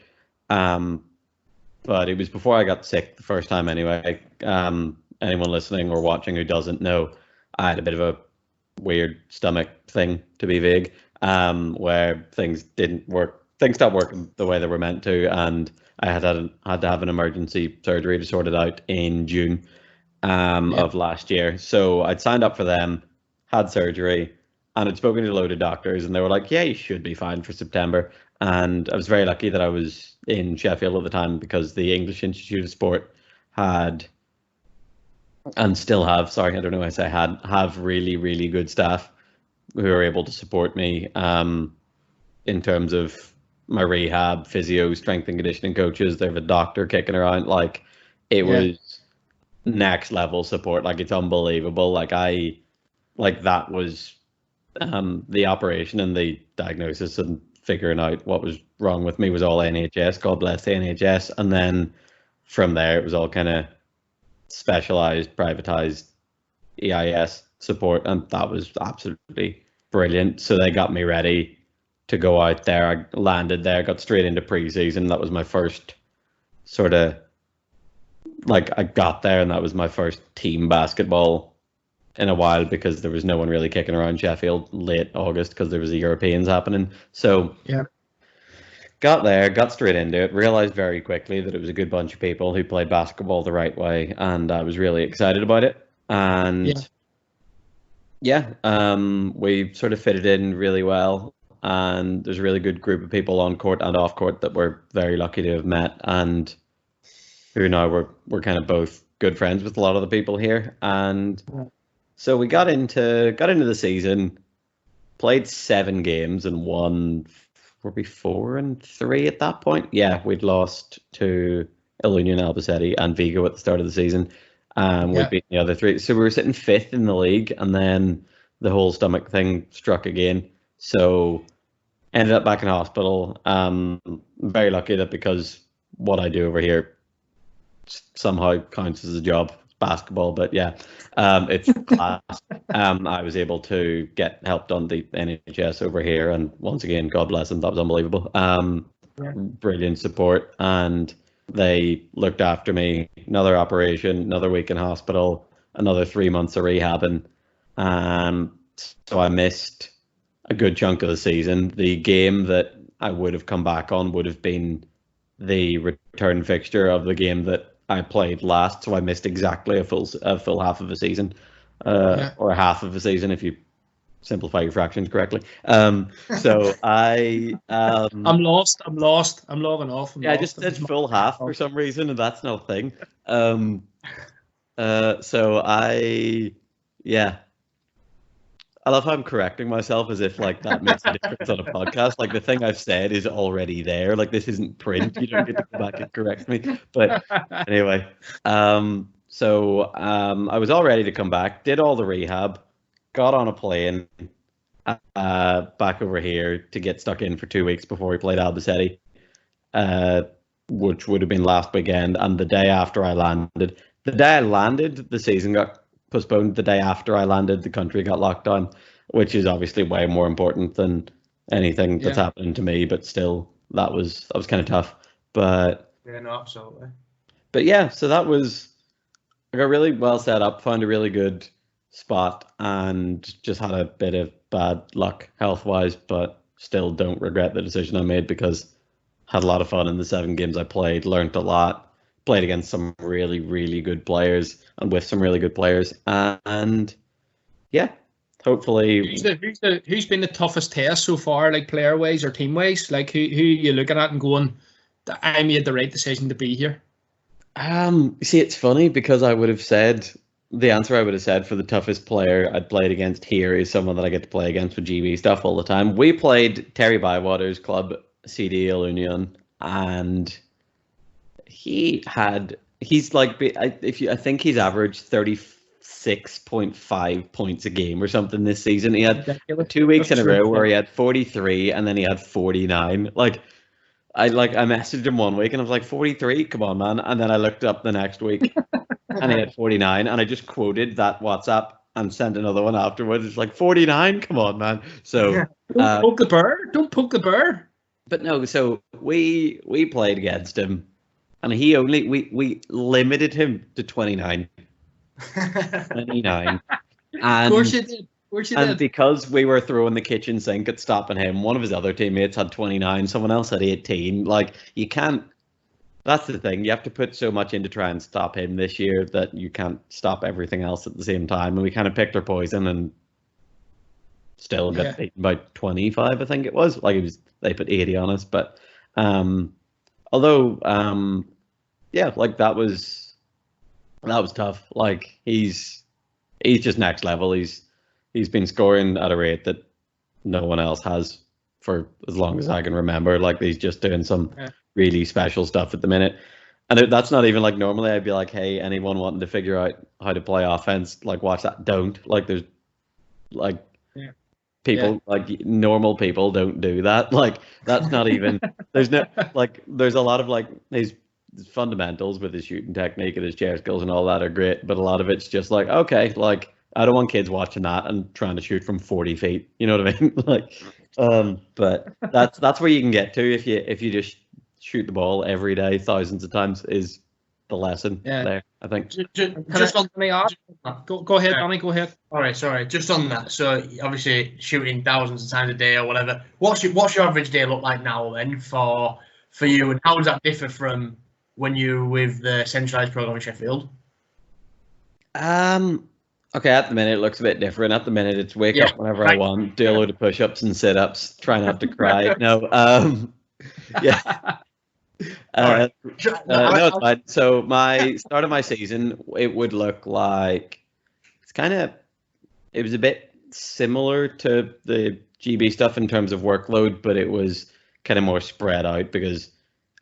But it was before I got sick the first time anyway. Anyone listening or watching who doesn't know, I had a bit of a weird stomach thing, to be vague, where things didn't work. Things stopped working the way they were meant to, and I had to have an emergency surgery to sort it out in June of last year. So I'd signed up for them, had surgery, and I'd spoken to a load of doctors, and they were like, yeah, you should be fine for September. And I was very lucky that I was in Sheffield at the time, because the English Institute of Sport had, and still have, sorry, I don't know why I say have really, really good staff who are able to support me in terms of my rehab, physio, strength and conditioning coaches. They have a doctor kicking around. Like, it was next level support. Like, it's unbelievable. That was the operation and the diagnosis and figuring out what was wrong with me was all NHS. God bless the NHS. And then from there, it was all kind of specialized, privatized EIS support, and that was absolutely brilliant. So they got me ready to go out there. I landed there, got straight into preseason. That was my first sort of, like, I got there and that was my first team basketball in a while, because there was no one really kicking around Sheffield late August because there was the Europeans happening. So got there, got straight into it, realized very quickly that it was a good bunch of people who played basketball the right way, and I was really excited about it. And we sort of fitted in really well, and there's a really good group of people on court and off court that we're very lucky to have met, and who now we're kind of both good friends with a lot of the people here. And so we got into the season, played 7 games and won. Were we 4-3 at that point? Yeah, we'd lost to Ilunion, Albacete, and Vigo at the start of the season. We'd beaten the other 3. So we were sitting 5th in the league, and then the whole stomach thing struck again. So ended up back in hospital. Very lucky that, because what I do over here somehow counts as a job, basketball, but it's class. I was able to get help on the NHS over here, and once again, God bless them, that was unbelievable. Brilliant support, and they looked after me. Another operation, another week in hospital, another 3 months of rehabbing. So I missed a good chunk of the season. The game that I would have come back on would have been the return fixture of the game that I played last, so I missed exactly a full half of a season, or half of a season if you simplify your fractions correctly. So I'm lost. I'm logging off. I just did full half for some reason, and that's no thing. So I love how I'm correcting myself as if like that makes a difference on a podcast. Like, the thing I've said is already there. Like, this isn't print. You don't get to go back and correct me. But anyway, so I was all ready to come back, did all the rehab, got on a plane back over here to get stuck in for 2 weeks before we played Albacete. which would have been last weekend, and the day after I landed. The day I landed, the season got postponed. The day after I landed, the country got locked down, which is obviously way more important than anything that's happening to me. But still, that was kind of tough. But yeah, no, absolutely. But yeah, so that was, I got really well set up, found a really good spot, and just had a bit of bad luck health-wise, but still don't regret the decision I made because had a lot of fun in the 7 games I played, learned a lot, played against some really, really good players and with some really good players, and yeah, hopefully. Who's been the toughest test so far, like player-wise or team-wise? Like who you looking at and going, I made the right decision to be here? See, it's funny because I would have said the answer I would have said for the toughest player I'd played against here is someone that I get to play against with GB stuff all the time. We played Terry Bywater's club, CD Union, and he's like, I think he's averaged 36.5 points a game or something this season. He had 2 weeks in a row where he had 43 and then he had 49. I messaged him one week and I was like, 43, come on, man. And then I looked up the next week and he had 49, and I just quoted that WhatsApp and sent another one afterwards. It's like, 49, come on, man. So don't poke the bear. Don't poke the bear. But no, so we played against him, and we limited him to 29. 29. Of course you did. And because we were throwing the kitchen sink at stopping him, one of his other teammates had 29, someone else had 18. Like, you can't. That's the thing. You have to put so much in to try and stop him this year that you can't stop everything else at the same time. And we kind of picked our poison and still got beaten by 25, I think it was. They put 80 on us. But although, like that was tough. Like, he's just next level. He's been scoring at a rate that no one else has for as long as I can remember. Like, he's just doing some really special stuff at the minute. And that's not even like, normally I'd be like, hey, anyone wanting to figure out how to play offense, like, watch that. Don't. Like, there's like people, like normal people don't do that. Like, that's not even, there's no, like, there's a lot of like his fundamentals with his shooting technique and his chair skills and all that are great. But a lot of it's just like, okay, like, I don't want kids watching that and trying to shoot from 40 feet. You know what I mean? Like, but that's where you can get to if you just shoot the ball every day, thousands of times, is the lesson there, I think. Just on go ahead, Danny. Go ahead. All right, sorry. Just on that. So obviously shooting thousands of times a day or whatever. What's your average day look like now then for you, and how does that differ from when you were with the centralised program in Sheffield? Okay, at the minute it looks a bit different. At the minute it's wake up whenever I want, do a load of push-ups and sit-ups, try not to cry. No, yeah. No, it's fine. So my start of my season, it would look like it was a bit similar to the GB stuff in terms of workload, but it was kind of more spread out because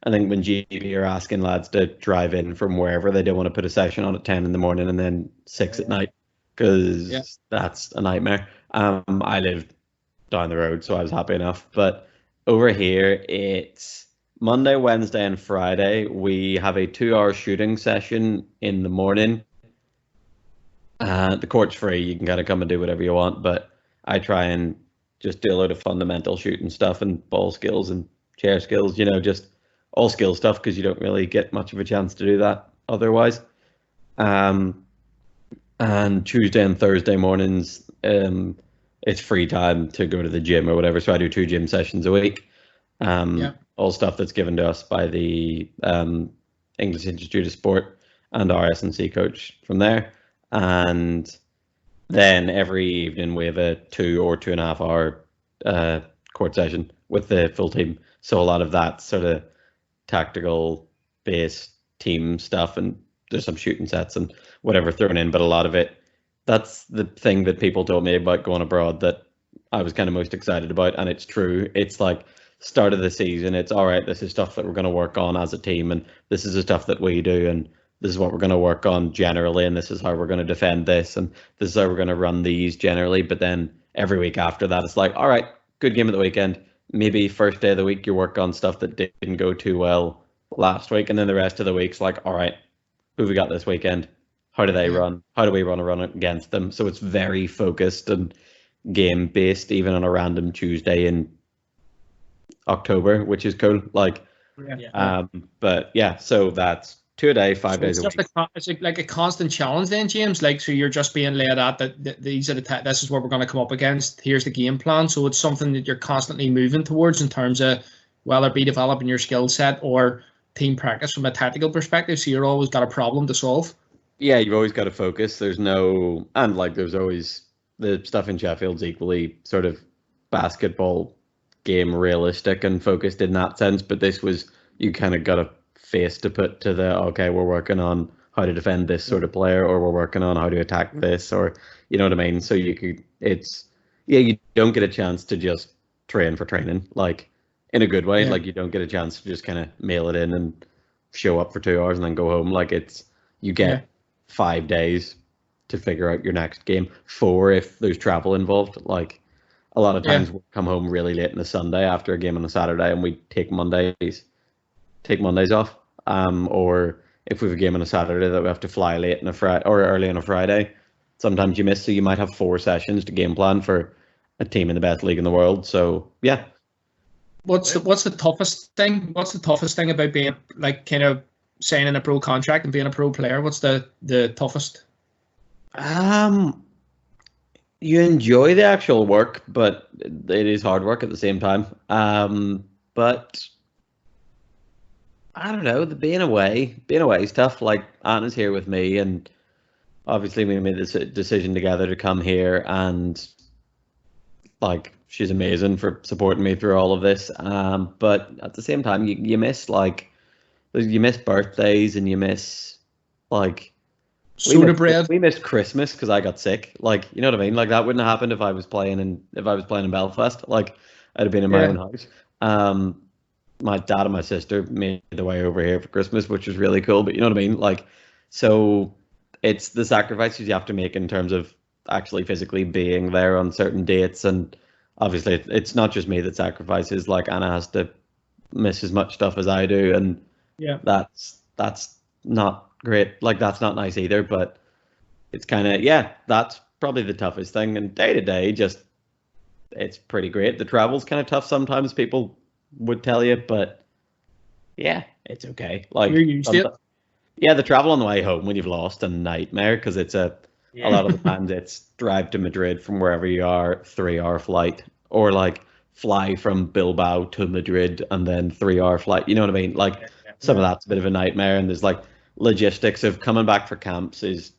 I think when GB are asking lads to drive in from wherever, they don't want to put a session on at 10 in the morning and then 6 at night, because that's a nightmare. I lived down the road, so I was happy enough. But over here, it's Monday, Wednesday, and Friday. We have a 2-hour shooting session in the morning. The court's free. You can kind of come and do whatever you want, but I try and just do a load of fundamental shooting stuff and ball skills and chair skills, just all skill stuff, because you don't really get much of a chance to do that otherwise. And Tuesday and Thursday mornings, it's free time to go to the gym or whatever. So I do 2 gym sessions a week. All stuff that's given to us by the English Institute of Sport and our S&C coach from there. And then every evening we have a 2 or 2.5 hour court session with the full team. So a lot of that sort of tactical based team stuff, and there's some shooting sets and whatever thrown in, but a lot of it, that's the thing that people told me about going abroad that I was kind of most excited about, and it's true. It's like start of the season, it's all right, this is stuff that we're going to work on as a team, and this is the stuff that we do, and this is what we're going to work on generally, and this is how we're going to defend this, and this is how we're going to run these generally. But then every week after that, it's like, all right, good game of the weekend. Maybe first day of the week you work on stuff that didn't go too well last week, and then the rest of the week's like, all right, who have we got this weekend? How do they run? How do we run a run against them? So it's very focused and game based, even on a random Tuesday in October, which is cool. Like, but yeah, so that's 2 a day, 5 days a week. It's like a constant challenge then, James. Like, so you're just being laid out that these are this is what we're going to come up against. Here's the game plan. So it's something that you're constantly moving towards in terms of whether it be developing your skill set or team practice from a tactical perspective. So you're always got a problem to solve. Yeah, you've always got to focus. There's no, and like there's always the stuff in Sheffield's equally sort of basketball game realistic and focused in that sense. But this was, you kind of got a face to put to the, okay, we're working on how to defend this sort of player, or we're working on how to attack this, or you know what I mean? So you could, it's, yeah, you don't get a chance to just train for training, like in a good way. Like you don't get a chance to just kind of mail it in and show up for 2 hours and then go home. Like it's, you get 5 days to figure out your next game, 4 if there's travel involved. Like a lot of times we'll come home really late on a Sunday after a game on a Saturday, and we take Mondays off. Or if we have a game on a Saturday that we have to fly late on a Friday or early on a Friday, sometimes you miss. So you might have 4 sessions to game plan for a team in the best league in the world. So yeah. What's the toughest thing? What's the toughest thing about being like kind of signing a pro contract and being a pro player? What's the toughest? You enjoy the actual work, but it is hard work at the same time. But I don't know, the being away is tough. Like Anna's here with me, and obviously we made this decision together to come here, and like she's amazing for supporting me through all of this. But at the same time, you miss birthdays, and you miss like we missed Christmas because I got sick. Like, you know what I mean? Like that wouldn't have happened if I was playing in Belfast. Like I'd have been in my own house. My dad and my sister made their way over here for Christmas, which was really cool. But you know what I mean? Like, so it's the sacrifices you have to make in terms of actually physically being there on certain dates. And obviously it's not just me that sacrifices. Like Anna has to miss as much stuff as I do. And that's not great. Like that's not nice either, but it's kind of, that's probably the toughest thing. And day to day, just, it's pretty great. The travel's kind of tough sometimes, people would tell you, but yeah, it's okay. Like you're used to it. Yeah, the travel on the way home when you've lost, a nightmare, because it's a lot of the times it's drive to Madrid from wherever you are, 3-hour flight, or like fly from Bilbao to Madrid and then 3-hour flight. You know what I mean? Like some of that's a bit of a nightmare, and there's like logistics of coming back for camps is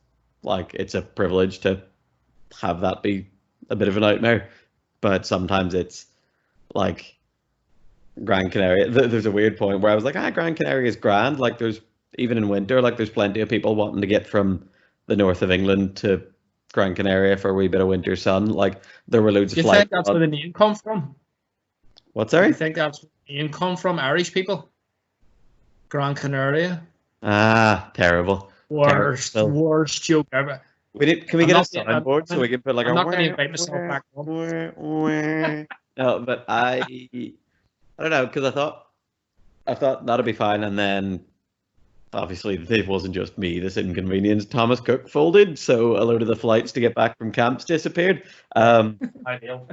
like, it's a privilege to have that be a bit of a nightmare, but sometimes it's like Gran Canaria. There's a weird point where I was like, Gran Canaria is grand. Like there's, even in winter, like there's plenty of people wanting to get from the north of England to Gran Canaria for a wee bit of winter sun. Like there were loads of flights. Do you think that's where the name come from? What's that? Do you think that's where the name come from? Irish people? Gran Canaria? Terrible. Worst joke ever. Can we get a soundboard so we can put like I'm not going to invite myself back on. No, but I don't know, because I thought that'd be fine, and then obviously it wasn't just me. This inconvenience. Thomas Cook folded, so a load of the flights to get back from camps disappeared. Ideal.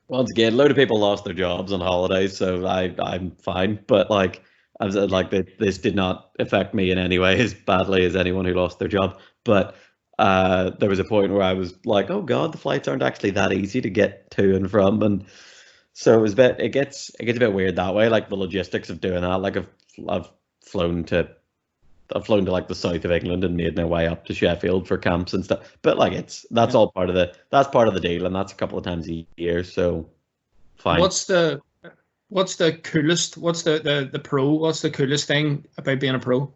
Once again, a load of people lost their jobs on holidays, so I'm fine. But like I said, like this did not affect me in any way as badly as anyone who lost their job. But there was a point where I was like, oh god, the flights aren't actually that easy to get to and from, and so it gets a bit weird that way. Like the logistics of doing that. Like I've flown to like the south of England and made my way up to Sheffield for camps and stuff. But like that's all part of the deal, and that's a couple of times a year. So fine. What's the coolest? What's the pro? What's the coolest thing about being a pro?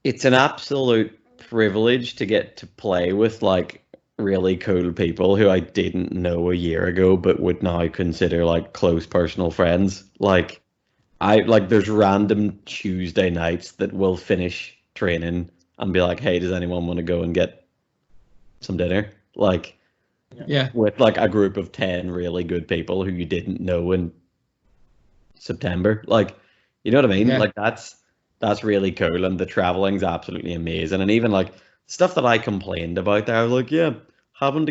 It's an absolute privilege to get to play with like really cool people who I didn't know a year ago but would now consider like close personal friends. Like there's random Tuesday nights that we'll finish training and be like, hey, does anyone want to go and get some dinner? Like with like a group of 10 really good people who you didn't know, and September. Like, you know what I mean? Yeah. Like that's really cool, and the traveling's absolutely amazing. And even like stuff that I complained about there, I was like, yeah, having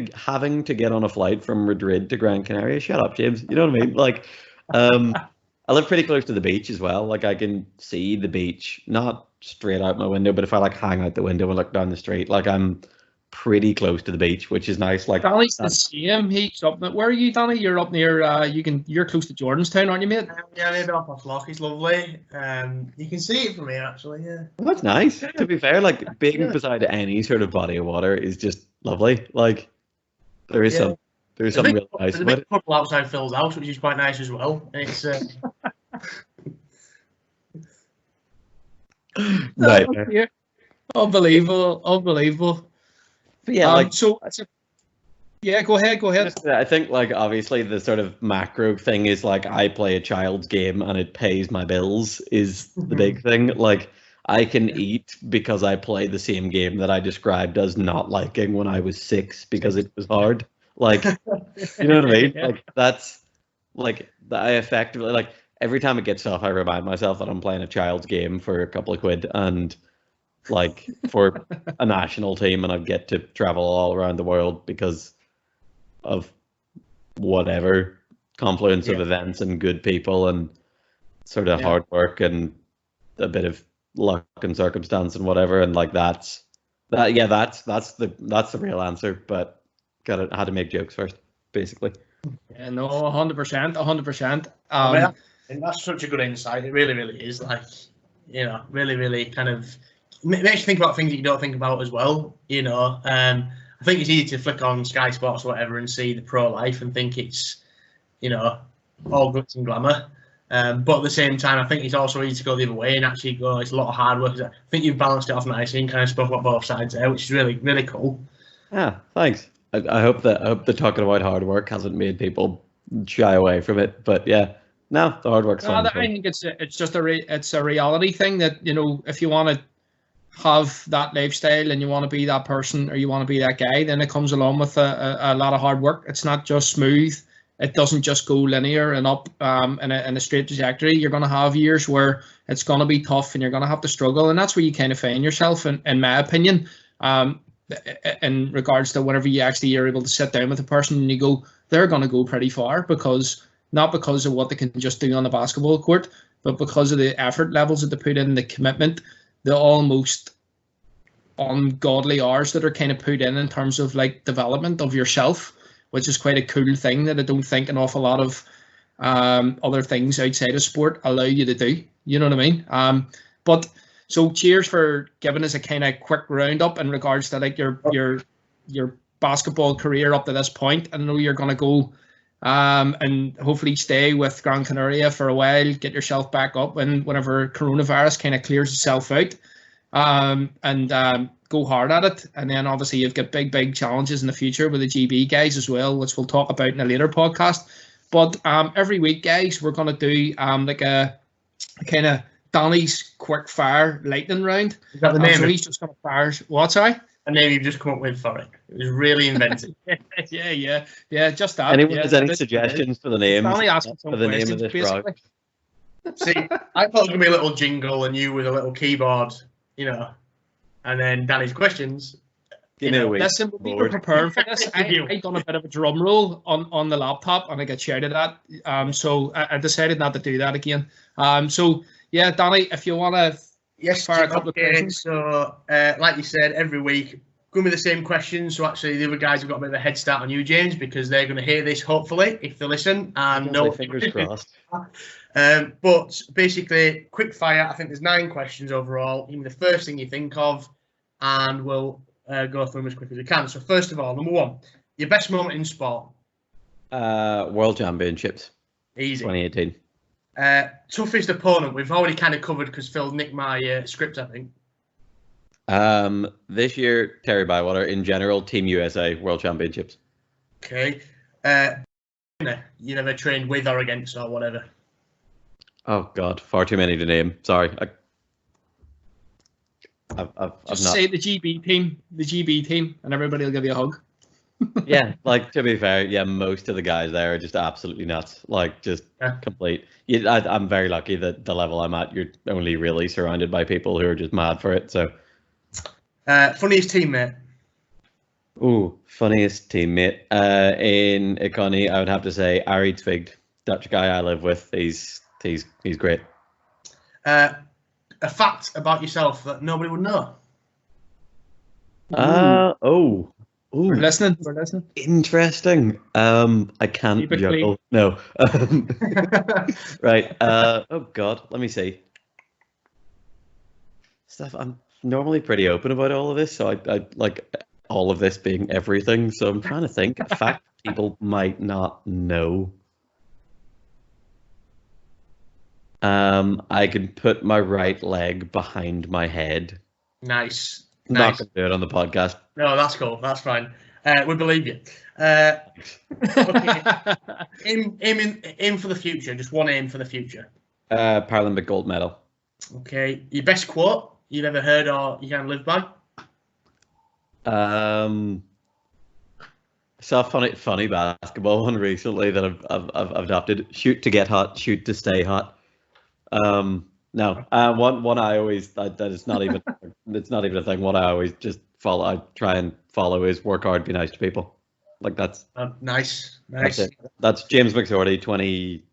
to get on a flight from Madrid to Gran Canaria. Shut up, James. You know what I mean? Like, I live pretty close to the beach as well. Like, I can see the beach, not straight out my window, but if I like hang out the window and look down the street, like I'm pretty close to the beach, which is nice. Like, Danny's the same. He's up. Where are you, Danny? You're up near. You're close to Jordanstown, aren't you, mate? Yeah, maybe off my flock. He's lovely. You can see it from here, actually. Yeah. well, that's nice. To be fair, like being beside any sort of body of water is just lovely. Like, there's something really nice There's a about big it. puddle outside Phil's house, which is quite nice as well. And it's Right. Yeah. Unbelievable. But yeah, like, yeah, go ahead. I think like obviously the sort of macro thing is like I play a child's game and it pays my bills is the big thing. Like, I can eat because I play the same game that I described as not liking when I was 6 because it was hard. Like, you know what I mean? Yeah. Like, that's like I effectively, like, every time it gets tough, I remind myself that I'm playing a child's game for a couple of quid and like for a national team, and I get to travel all around the world because of whatever confluence of events and good people and sort of hard work and a bit of luck and circumstance and whatever. And like that's the real answer. But had to make jokes first, basically. Yeah, no, 100%. and that's such a good insight. It really, really is. Like, you know, really, really kind of makes you think about things that you don't think about as well. You know, I think it's easy to flick on Sky Sports or whatever and see the pro life and think it's, you know, all glitz and glamour. But at the same time, I think it's also easy to go the other way and actually go, it's a lot of hard work. I think you've balanced it off nicely and kind of spoke about both sides there, which is really, really cool. Yeah, thanks. I hope the talking about hard work hasn't made people shy away from it. But yeah, no, the hard work's fun. I think it's just a reality thing that, you know, if you want to have that lifestyle and you want to be that person or you want to be that guy, then it comes along with a lot of hard work. It's not just smooth. It doesn't just go linear and up in a straight trajectory. You're going to have years where it's going to be tough and you're going to have to struggle, and that's where you kind of find yourself, in my opinion, in regards to whenever you actually are able to sit down with a person and you go, they're going to go pretty far, not because of what they can just do on the basketball court, but because of the effort levels that they put in, the commitment, the almost ungodly hours that are kind of put in terms of like development of yourself, which is quite a cool thing that I don't think an awful lot of other things outside of sport allow you to do. You know what I mean? But so cheers for giving us a kind of quick roundup in regards to like your basketball career up to this point. I know you're going to go and hopefully stay with Gran Canaria for a while, get yourself back up whenever coronavirus kind of clears itself out, and go hard at it. And then obviously you've got big challenges in the future with the GB guys as well, which we'll talk about in a later podcast. But every week, guys, we're going to do like a kind of Danny's quick fire lightning round. Is that the name? So he's just going to fire. What, sorry? A name you've just come up with for it. It was really inventive. yeah, just that. Anyone has any suggestions for the name? Danny asking some for the name of questions, this basically. round? See, I thought it was going to be a little jingle and you with a little keyboard, you know, and then Danny's questions. Listen, we were preparing for this. I done a bit of a drum roll on the laptop and I got shouted at. So I decided not to do that again. So yeah, Danny, if you want to fire a couple of questions. So like you said, every week, going to be the same questions. So actually the other guys have got a bit of a head start on you, James, because they're going to hear this, hopefully, if they listen. And no fingers crossed. But basically, quick fire. I think there's 9 questions overall. Even the first thing you think of, and we'll go through them as quick as we can. So first of all, number 1, your best moment in sport. World Championships. Easy. 2018. Toughest opponent. We've already kind of covered because Phil nicked my script, I think. This year, Terry Bywater. In general, Team USA World Championships. Okay. You never trained with or against or whatever. Oh God, far too many to name. Sorry. Say the GB team, and everybody will give you a hug. Yeah, like to be fair, yeah, most of the guys there are just absolutely nuts. Like just complete. I'm very lucky that the level I'm at, you're only really surrounded by people who are just mad for it. So, funniest teammate. ooh, funniest teammate. In Iconi, I would have to say Ari Tvigd, Dutch guy I live with. He's great. A fact about yourself that nobody would know. Ooh. We're listening. Interesting. I can't juggle. No. Right. Oh God. Let me see. Stuff. I'm normally pretty open about all of this, so I like all of this being everything. So I'm trying to think. A fact people might not know. I can put my right leg behind my head. Nice. Not gonna do it on the podcast. No, that's cool. That's fine. We believe you. Okay. Aim for the future. Just one aim for the future. Paralympic gold medal. Okay. Your best quote you've ever heard or you can live by? Saw a funny basketball one recently that I've adopted. Shoot to get hot, shoot to stay hot. No. One I always that is not even it's not even a thing. What I always just follow. I try and follow is work hard, be nice to people. Like that's nice. That's James MacSorley 2020.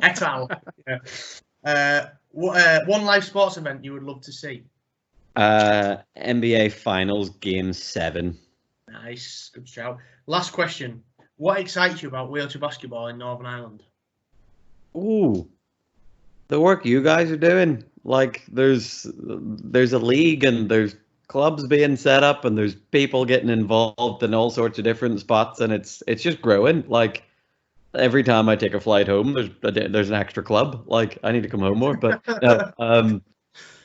Et al. Yeah. One live sports event you would love to see? NBA Finals Game 7. Nice, good shout. Last question: what excites you about wheelchair basketball in Northern Ireland? Ooh, the work you guys are doing. Like there's a league and there's clubs being set up and there's people getting involved in all sorts of different spots and it's just growing. Like every time I take a flight home, there's an extra club. Like I need to come home more, but no,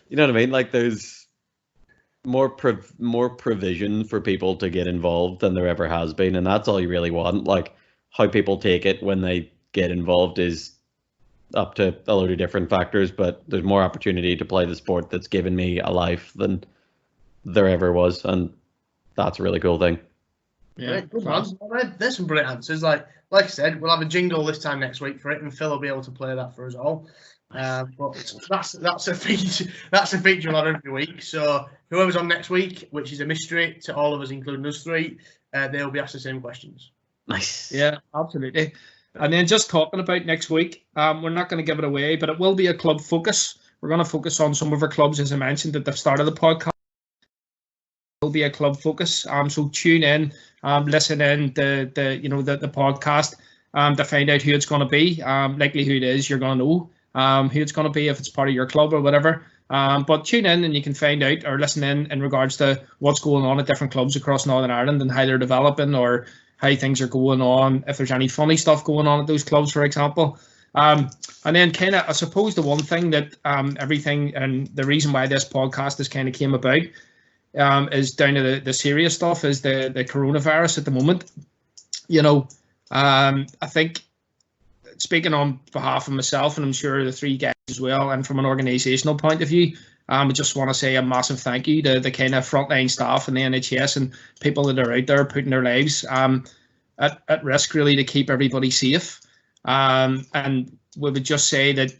you know what I mean? Like there's more provision for people to get involved than there ever has been, and that's all you really want. Like how people take it when they get involved is up to a load of different factors, but there's more opportunity to play the sport that's given me a life than there ever was, and that's a really cool thing. Yeah, good man. There's some brilliant answers. Like I said, we'll have a jingle this time next week for it, and Phil will be able to play that for us all. But that's a feature. That's a feature we'll have every week. So whoever's on next week, which is a mystery to all of us, including us three, they'll be asked the same questions. Nice. Yeah, absolutely. And then just talking about next week, we're not going to give it away, but it will be a club focus. We're going to focus on some of our clubs, as I mentioned at the start of the podcast. It will be a club focus. So tune in, listen in the podcast to find out who it's going to be. Likelihood is you're going to know who it's going to be if it's part of your club or whatever. But tune in and you can find out or listen in regards to what's going on at different clubs across Northern Ireland and how they're developing or how things are going on, if there's any funny stuff going on at those clubs, for example. And then kind of, I suppose the one thing that everything and the reason why this podcast has kind of came about is down to the serious stuff is the coronavirus at the moment. I think speaking on behalf of myself and I'm sure the three guys as well, and from an organisational point of view, I just want to say a massive thank you to the kind of frontline staff in the NHS and people that are out there putting their lives at risk really to keep everybody safe. And we would just say that,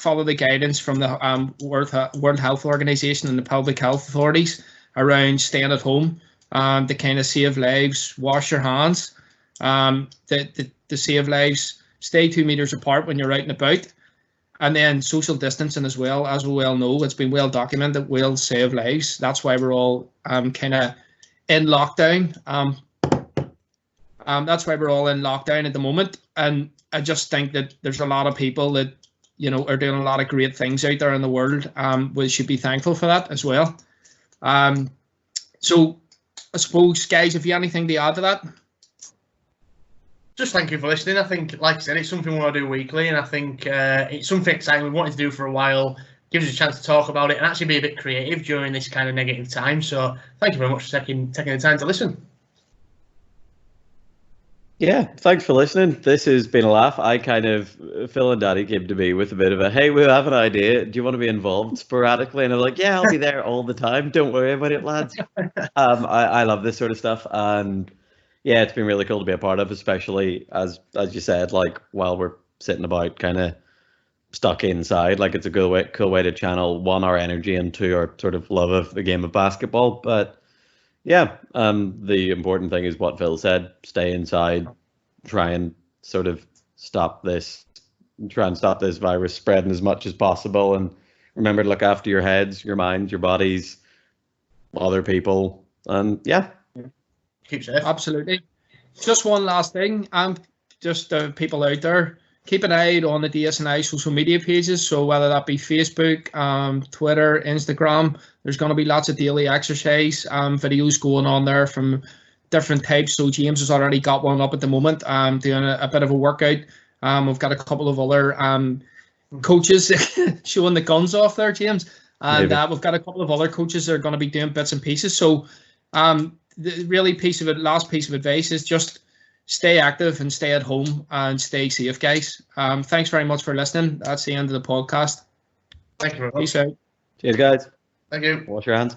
follow the guidance from the World Health Organization and the public health authorities around staying at home to kind of save lives, wash your hands, to save lives, stay 2 meters apart when you're out and about. And then social distancing as well, as we well know, it's been well documented, will save lives. That's why we're all kind of in lockdown. That's why we're all in lockdown at the moment. And I just think that there's a lot of people that, are doing a lot of great things out there in the world. We should be thankful for that as well. So I suppose, guys, if you have anything to add to that? Just thank you for listening. I think, like I said, it's something we want to do weekly, and I think it's something exciting we wanted to do for a while. Gives us a chance to talk about it and actually be a bit creative during this kind of negative time. So thank you very much for taking the time to listen. Yeah, thanks for listening. This has been a laugh. Phil and Daddy came to me with a bit of a, hey, we have an idea. Do you want to be involved sporadically? And I'm like, yeah, I'll be there all the time. Don't worry about it, lads. I love this sort of stuff. And yeah, it's been really cool to be a part of, especially as you said, like while we're sitting about kind of stuck inside, like it's a cool way to channel, one, our energy, and two, our sort of love of the game of basketball. But yeah, the important thing is what Phil said: stay inside, try and stop this virus spreading as much as possible, and remember to look after your heads, your minds, your bodies, other people, and yeah, keep safe. Absolutely. Just one last thing, just people out there, keep an eye on the DSNI social media pages. So whether that be Facebook, Twitter, Instagram, there's going to be lots of daily exercise videos going on there from different types. So James has already got one up at the moment, doing a bit of a workout. We've got a couple of other coaches showing the guns off there, James. And we've got a couple of other coaches that are going to be doing bits and pieces. So the really last piece of advice is just stay active and stay at home and stay safe, guys. Thanks very much for listening. That's the end of the podcast. Thank you very much. Peace out. Cheers, guys. Thank you. Wash your hands.